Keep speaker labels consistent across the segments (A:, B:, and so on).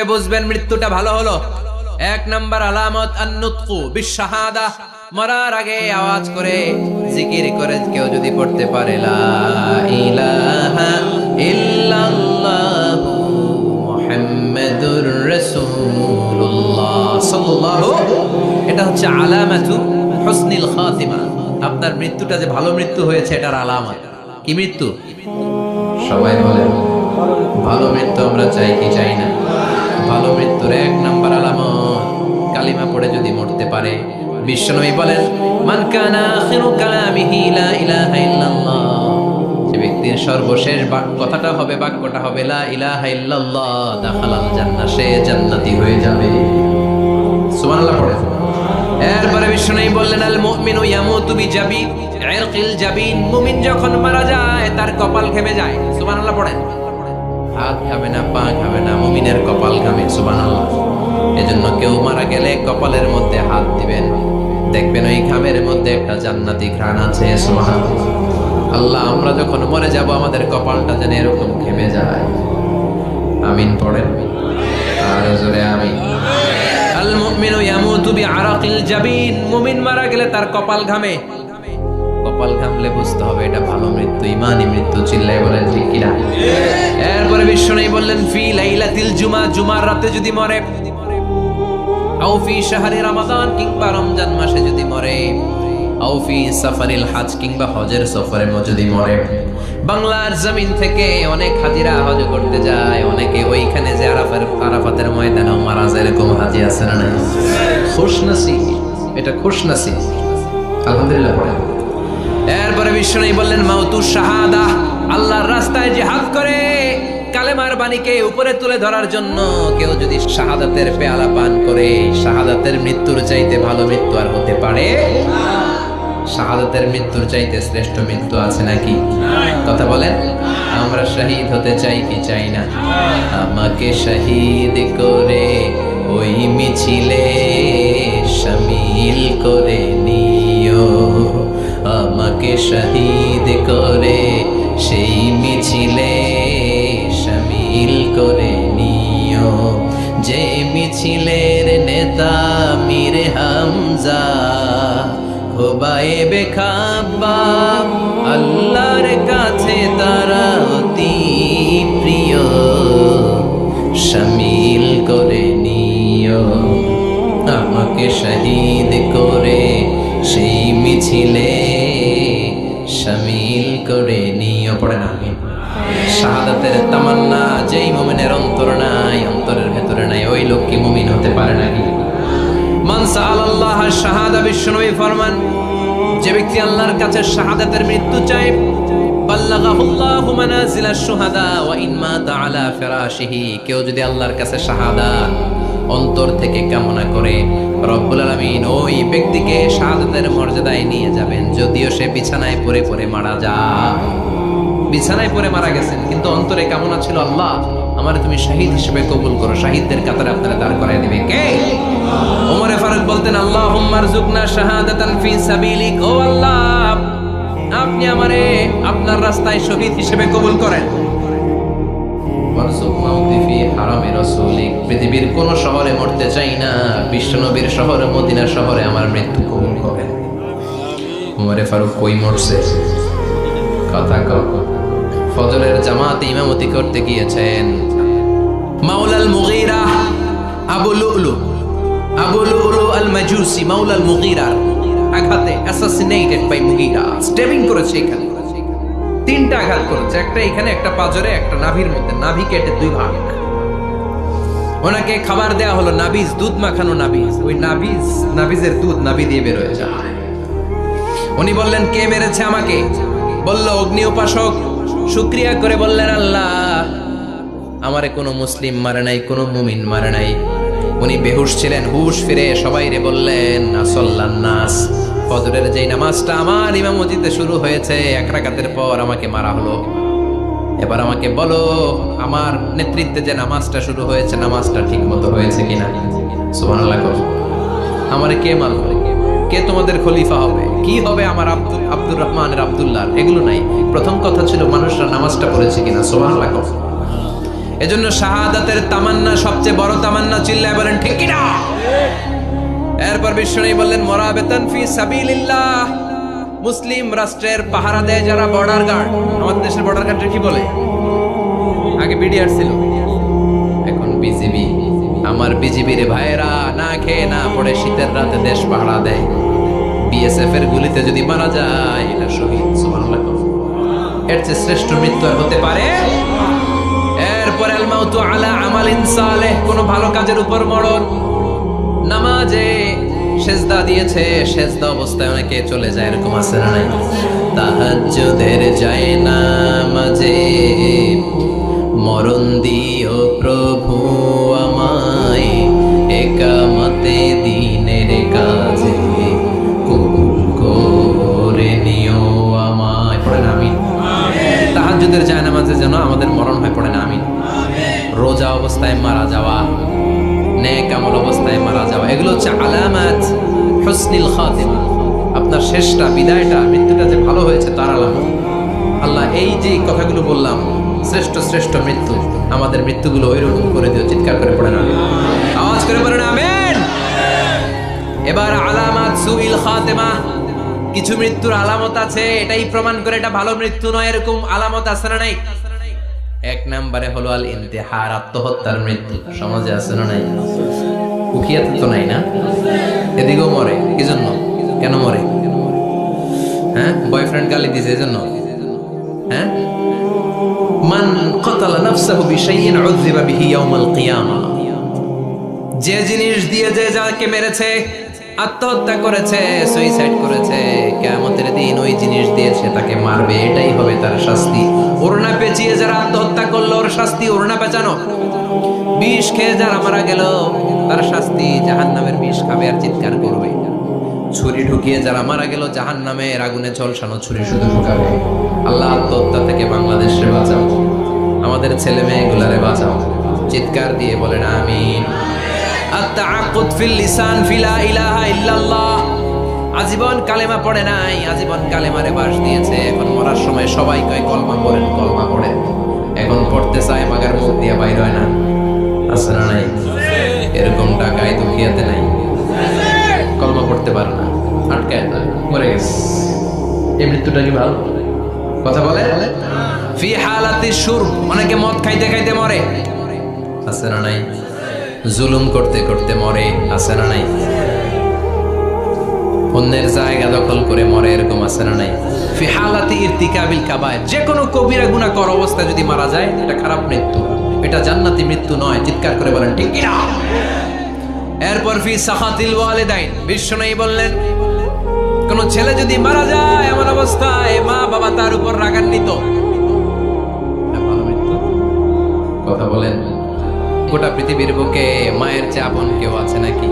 A: বুঝবেন মৃত্যুটা ভালো হলো। এক নাম্বার আলামত আন-নুতকু বিশ-শাহাদা, মরার আগে আওয়াজ করে জিকির করে কেউ যদি পড়তে পারে লা ইলাহা ইল্লাল্লাহু মুহাম্মাদুর রাসূলুল্লাহ সাল্লাল্লাহু, এটা হচ্ছে আলামাতু হুসনিল খাতিমা। আপনার মৃত্যুটা যে ভালো মৃত্যু হয়েছে এটার আলামত। কি মৃত্যু? সবাই বলেন ভালো মৃত্যু আমরা চাই কি চাই না? ভালো মৃত্যুর এক নাম্বার আলামত কালিমা পড়ে যদি মরতে পারে। বিশ্বনবী বলেন মান কানা আখিরু কালামিহি লা ইলাহা ইল্লাল্লাহ, যে ব্যক্তির সর্বশেষ কথাটা হবে, বাক্যটা হবে লা ইলাহা ইল্লাল্লাহ, দাখালাল জান্নাহ, সে জান্নাতি হয়ে যাবে। সুবহানাল্লাহ পড়ে। এরপরে বিশ্বনবী বললেন আল মুমিনু ইয়ামুতু বিজাবিন ইরকিল জাবিন, মুমিন যখন মারা যায় তার কপাল ঘেমে যায়। সুবহানাল্লাহ পড়েন। হাত ঘামে না, পা ঘামে না, মুমিনের কপাল ঘামে। সুবহানাল্লাহ। এজন্য কেউ মারা গেলে কপালের মধ্যে হাত দিবেন, দেখবেন ওই ঘামের মধ্যে একটা জান্নাতি ঘ্রাণ আছে। সুবহানাল্লাহ। আল্লাহ, আমরা যখন মরে যাব আমাদের কপালটা যেন এরকম ঘেমে যায়। আমিন পড়েন আর জোরে আমিন। আল মুমিনু ইয়ামুতু বিআরাকিল জাবিন, মুমিন মারা গেলে তার কপাল ঘামে। কপাল ঘামলে বুঝতে হবে এটা ভালো মৃত্যু, ইমানি মৃত্যু। চিল্লায় বলেন ঠিক কিনা? এরপরে বিশ্বনবী বললেন ফি লাইলাতিল জুমা, জুমার রাতে যদি মরে, আও ফি শাহরি রমাদান, কিংবা রমজান মাসে যদি মরে, আও ফি সাফারিল হজ, কিংবা হজের সফরে যদি মরে। বাংলার জমিন থেকে অনেক হাজিরা হজ করতে যায়, অনেকে ওইখানে যে আরাফাতের ময়দানেও মারা যায়, এরকম হাজি আছে না? খুশনসিব, এটা খুশনসিব। আলহামদুলিল্লাহ পড়ে। এরপরে বিশ্বনবী বললেন মাউতুশ শাহাদা, আল্লাহর রাস্তায় জিহাদ করে কালেমার বাণীকে উপরে তুলে ধরার জন্য কেউ যদি শাহাদাতের পেয়ালা পান করে, শাহাদাতের মৃত্যুর চাইতে ভালো মৃত্যু আর হতে পারে? শাহাদাতের মৃত্যুর চাইতে শ্রেষ্ঠ মৃত্যু আছে নাকি? কথা বলেন। আমরা শহীদ হতে চাই কি চাই না? আমাকে শহীদ করে ওই মিছিলে শামিল করে নিও, আমাকে শহীদ করে সেই মিছিলে শামিল করে নিও, যে মিছিলের নেতা মীর হামজা, খোবায়েবে খাব্বাব, আল্লাহর কাছে তারা অতি প্রিয়, শামিল করে নিও, আমাকে শহীদ করে সেই মিছিলে শামিল করে নিও। পড়ে না? শাহাদাতের তামান্না যেই মুমিনের অন্তর নাই, অন্তরের ভেতরে নাই, ওই লোক কি মুমিন হতে পারে নাকি? মান সাআলাল্লাহ শাহাদা, বিশ্বনবী ফরমান যে ব্যক্তি আল্লাহর কাছে শাহাদাতের মৃত্যু চায়, বাল্লাগাহুল্লাহু মানাজিলাশ শুহাদা ওয়া ইন মাতা আলা ফিরাশিহি, কেউ যদি আল্লাহর কাছে শাহাদাত অন্তর থেকে কামনা করে, রব্বুল আলামিন ওই ব্যক্তিকে শাহাদাতের মর্যাদায় নিয়ে যাবেন, যদিও সে বিছানায় পড়ে পড়ে মারা যায়। বিছানায় পড়ে মারা গেছেন, কিন্তু অন্তরে কামনা ছিল আল্লাহ আমারে তুমি শহীদ হিসেবে কবুল করো, শহীদদের কাতারে আপনারা দাঁড় করায় দিবে কে? ওমর ফারুক বলতেন আল্লাহুম্মা আরযুকনা শাহাদাতান ফি সাবিলিক, ও আল্লাহ আপনি আমারে আপনার রাস্তায় শহীদ হিসেবে কবুল করেন। ওয়ারযুক মাউতি ফি হারামি রাসূলিক, পৃথিবীর কোন শহরে মরতে চাই না, বিশ্বনবীর শহরে মদিনা শহরে আমার মৃত্যু কবুল করেন। ওমর ফারুক কই মরছে? কথা কও। ফজরের জামাতে ইমামতি করতে গিয়েছেন মাওলাল মুগীরা আবু লুলু আল মাজুসি, মাওলাল মুগীরা আঘাতে অ্যাসাসিনেটেড বাই মুগীরা, স্টেবিং করেছে এখানে, তিনটা আঘাত করেছে, একটা এখানে, একটা পাজরে, একটা নাভির মধ্যে, নাভি কেটে দুই ভাগ। ওনাকে খাবার দেয়া হলো নাবিজ, দুধ মাখানো নাবিজ, ওই নাবিজের দুধ নাভি দিয়ে বের হয়ে যায়। উনি বললেন কে মেরেছে আমাকে? বলল অগ্নি উপাসক। শুকরিয়া করে বললেন আল্লাহ আমারে কোনো মুসলিম মারে নাই, কোনো মুমিন মারে নাই। উনি বেহুশ ছিলেন, হুশ ফিরে সবাই রে বললেন আসল্লান নাস, ফজরের যেই নামাজটা আমার ইমামতিতে শুরু হয়েছে, এক রাকাতের পর আমাকে মারা হলো, এবার আমাকে বলো আমার নেতৃত্বে যে নামাজটা শুরু হয়েছে নামাজটা ঠিক মতো হয়েছে কিনা। সুবহানাল্লাহ। আমারে কে মারবে? কে তোমাদের খলিফা হবে? কি হবে আমার আব্দুর রহমানের আব্দুল্লাহ? এগুলো নাই, প্রথম কথা ছিল মানুষরা নামাজটা পড়েছে কিনা। সুবহানাল্লাহ। এজন্য শাহাদাতের তামান্না সবচেয়ে বড় তামান্না, চিল্লায় বলেন ঠিক কি না? এরপর বিশ্বনবী বললেন মুরাবিতান ফি সাবিলিল্লাহ, মুসলিম রাষ্ট্রের পাহারা দেয় যারা বর্ডার গার্ড। আমাদের দেশের বর্ডার গার্ড কি বলে? আগে বিডিআর ছিল, এখন বিজিবি। আমার বিজিবির ভাইয়েরা না খেয়ে না পড়ে শীতের রাতে দেশ পাহারা দেয়। বিএসএফ এর গুলিতে যদি মারা যায় এটা শহীদ। সুবহানাল্লাহ। এর চেয়ে শ্রেষ্ঠ মৃত্যু আর হতে পারে? এরপর আল মাউতু আলা আমালিন সালেহ, কোন ভালো কাজের উপর মরণ। নামাজে সেজদা দিয়েছে, সেজদা অবস্থায় অনেকে চলে যায়, এরকম আছে না নাই? তাহাজ্জুদের যায় নামাজে মরণ দিও প্রভু আমায়, একামতে দিনের কাজে কবুল করে নিও আমায়। পড়েন আমিন। তাহাজ্জুদের যায় নামাজে যেন আমাদের মরণ হয়, পড়েন আমিন। রোজা অবস্থায় মারা যাওয়া, নেক আমল অবস্থায় মারা যাওয়া, এগুলো হচ্ছে আলামাত হুসনিল খাতিমা। আপনার শেষটা, বিদায়টা, মৃত্যুটা যে ভালো হয়েছে তার আলামত। আল্লাহ এই যে কথাগুলো বললাম, শ্রেষ্ঠ শ্রেষ্ঠ মৃত্যু, আমাদের মৃত্যুগুলো ওইরকম করে দিও। চিৎকার করে পড়েন আমিন, আওয়াজ করে পড়েন আমিন। এবার আলামাত সুইল খাতিমা, কিছু মৃত্যুর আলামত আছে, এটাই প্রমাণ করে এটা ভালো মৃত্যু নয়, এরকম আলামত আছে না নাই? এক নম্বরে হলো আল ইন্তিহার, আত্মহত্যার মৃত্যু। সমাজে আছে না নাই? উখিয়াতে তো নাই না? এদিকেও মরে, কি জন্য? কেন মরে? হ্যাঁ, বয়ফ্রেন্ড গালি দিয়েছে এজন্য? হ্যাঁ, মান ক্বাতালা নাফসাহু বিশাইইন উযযিবা বিহি ইয়াওমাল কিয়ামা, যে জিনিস দিয়ে যে যাকে মেরেছে, আত্মহত্যা করেছে, সুইসাইড করেছে, কিয়ামতের দিন ওই জিনিস দিয়ে সে তাকে মারবে, এটাই হবে তার শাস্তি। ওড়না পেঁচিয়ে যারা আত্মহত্যা করলো ওর শাস্তি ওড়না পেঁচানো। বিষ খেয়ে যারা মারা গেল তার শাস্তি জাহান্নামের বিষ খাবে আর চিৎকার করবে। ছুরি ঢুকিয়ে যারা মারা গেল জাহান্নামের আগুনে ঝলসানো ছুরি শুধু ঢুকাবে। আল্লাহ আত্মহত্যা থেকে বাংলাদেশে বাঁচাও, আমাদের ছেলে মেয়েগুলারে বাঁচাও। চিৎকার দিয়ে বলেন আমিন। আত-তাআক্কুদ ফিল লিসান ফিলা ইলাহা ইল্লাল্লাহ, আজীবন কালেমা পড়ে নাই, আজীবন কালেমারে বাস দিয়েছে, এখন মরার সময় সবাই কয় কলমা পড়েন, কলমা পড়েন, এখন পড়তে চায় মাগার মুখ দিয়ে বাইর হয় না। আছে না নাই? এরকম টাকায় দুঃখিয়াতে নাই, কলমা পড়তে পারে না, আটকায় মরে গেছে। এই মৃত্যুটা কি ভালো? কথা বলে ফি হালাতি শুরব, অনেকে মদ খাইতে খাইতে মরে, আছে না নাই? জুলুম করতে করতে মরে, আছে না নাই? অন্যের জায়গা দখল করে মরে, এরকম আছে না নাই? ফি হালাতি ইরতিকাবিল কাবায়ের, যে কোনো কবিরা গুনাহ কর অবস্থায় যদি মারা যায় এটা খারাপ মৃত্যু, এটা জান্নাতি মৃত্যু নয়। চিৎকার করে বলেন ঠিক কি না? এরপর ফি সাখাতিল ওয়ালিদাইন, বিশ্বনবী বললেন কোন ছেলে যদি মারা যায় এমন অবস্থায় মা বাবা তার উপর রাগান্বিত, এটা ভালো মৃত্যু? কথা বলেন। গোটা পৃথিবীর বুকে মায়ের চেয়ে আপন কেউ আছে নাকি?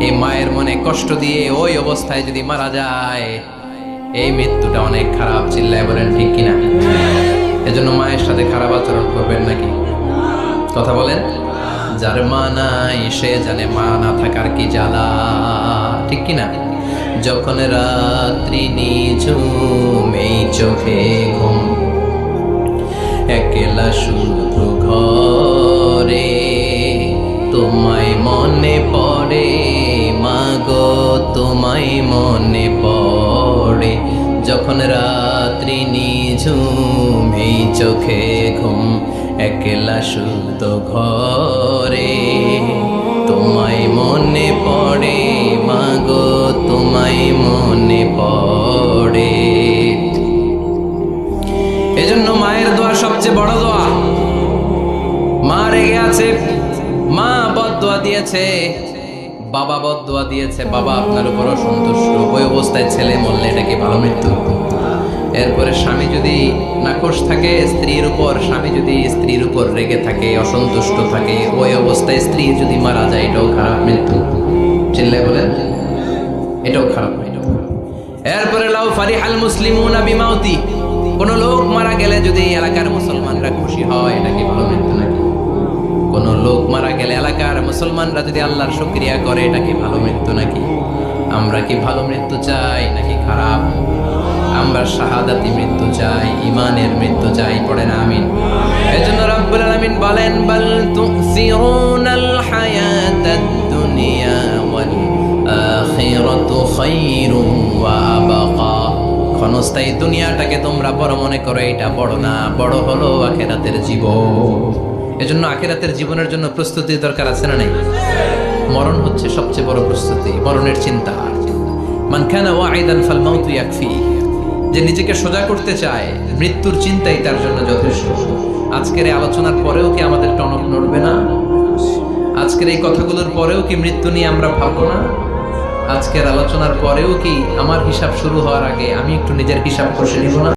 A: এই মায়ের মনে কষ্ট দিয়ে ওই অবস্থায় যদি মারা যায় এই মৃত্যুটা অনেক খারাপ। চিল্লায় বলেন ঠিক কিনা? এজন্য মায়ের সাথে খারাপ আচরণ করবেন নাকি? কথা বলেন। যার মা নাই সে জানে মা না থাকার কি জ্বালা, ঠিক কিনা? যখন রাত্রি নিঝুম এই চোখে ঘুম, একলা শুধু ঘরে তোমায় মনে পড়ে মাগো, তোমায় মনে পড়ে। যখন রাত্রি নিঝুম এই চোখে ঘুম, একলা শুধু ঘরে তোমায় মনে পড়ে মাগো, তোমায় মনে পড়ে। এজন্য মায়ের দোয়া সবচেয়ে বড় দোয়া। মা রেগে আছে, মা বদদোয়া দিয়েছে, বাবা বদদোয়া দিয়েছে, বাবা আপনার উপর অসন্তুষ্ট, ওই অবস্থায় ছেলে মরলে এটা কি ভালো মৃত্যু? এরপরে স্বামী যদি নাখোশ থাকে স্ত্রীর উপর, স্বামী যদি স্ত্রীর উপর রেগে থাকে, অসন্তুষ্ট থাকে, ওই অবস্থায় স্ত্রী যদি মারা যায় এটাও খারাপ মৃত্যু। চিল্লায় বলেন এটাও খারাপ মৃত্যু। এরপরে লাউ ফারিহাল মুসলিমুনা বিমাউতি, কোন লোক মারা গেলে যদি এলাকার মুসলমানরা খুশি হয় এটা কি ভালো মৃত্যু নাকি? কোন লোক মারা গেলে এলাকার মুসলমানরা যদি আল্লাহর শুকরিয়া করে এটা কি ভালো মৃত্যু নাকি? আমরা কি ভালো মৃত্যু চাই নাকি খারাপ? আমরা শাহাদাতি মৃত্যু চাই, ইমানের মৃত্যু চাই, পড়েন আমিন। এজন্য রব্বুল আলামিন বলেন বাল তুসিরুনাল হায়াতাদ দুনিয়া ওয়াল আখিরাতু খায়রুম ওয়া আবকা। ক্ষণস্থায়ী দুনিয়াটাকে তোমরা বড় মনে করো, এটা বড় না, বড় হলো আখিরাতের জীবন। এজন্য আখিরাতের জীবনের জন্য প্রস্তুতি দরকার আছে না নাই? মরণ হচ্ছে সবচেয়ে বড় প্রস্তুতি, মরণের চিন্তা। মান কানা ওয়াইদান ফাল মাউতু ইয়াকফি। যে নিজেকে সোজা করতে চায়, মৃত্যুর চিন্তাই তার জন্য যথেষ্ট। আজকের এই আলোচনার পরেও কি আমাদের টনক নড়বে না? আজকের এই কথাগুলোর পরেও কি মৃত্যু নিয়ে আমরা ভাববো না? আজকের আলোচনার পরেও কি আমার হিসাব শুরু হওয়ার আগে আমি একটু নিজের হিসাব কষে নিব না?